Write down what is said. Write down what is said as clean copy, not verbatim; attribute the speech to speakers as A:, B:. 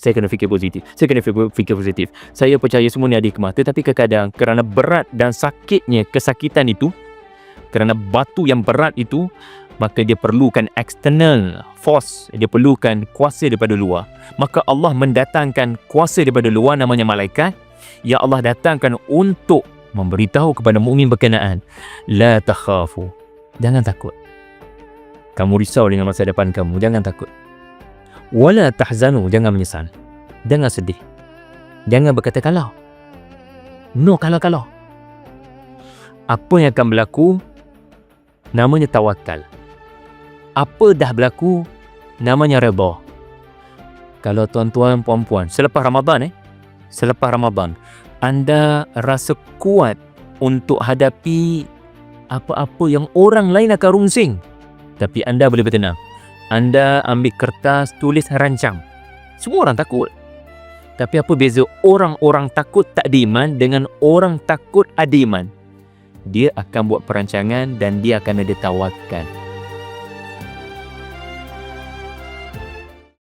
A: Saya kena fikir positif. Saya kena fikir positif. Saya percaya semua ni ada hikmah. Tetapi kadang-kadang kerana berat dan sakitnya kesakitan itu, kerana batu yang berat itu, maka dia perlukan external force. Dia perlukan kuasa daripada luar. Maka Allah mendatangkan kuasa daripada luar, namanya malaikat. Ya Allah datangkan untuk memberitahu kepada mukmin berkenaan, la takhafu, jangan takut. Kamu risau dengan masa depan kamu, jangan takut. Wala tahzanu, jangan menyesal. Jangan sedih. Jangan berkata kalau. No kalau. Apa yang akan berlaku namanya tawakal. Apa dah berlaku namanya redha. Kalau tuan-tuan puan-puan selepas Ramadan anda rasa kuat untuk hadapi apa-apa yang orang lain akan rungsing, tapi anda boleh bertenang. Anda ambil kertas, tulis, rancang. Semua orang takut. Tapi apa beza orang-orang takut tak ada iman dengan orang takut ada iman? Dia akan buat perancangan dan dia akan ada tawakal.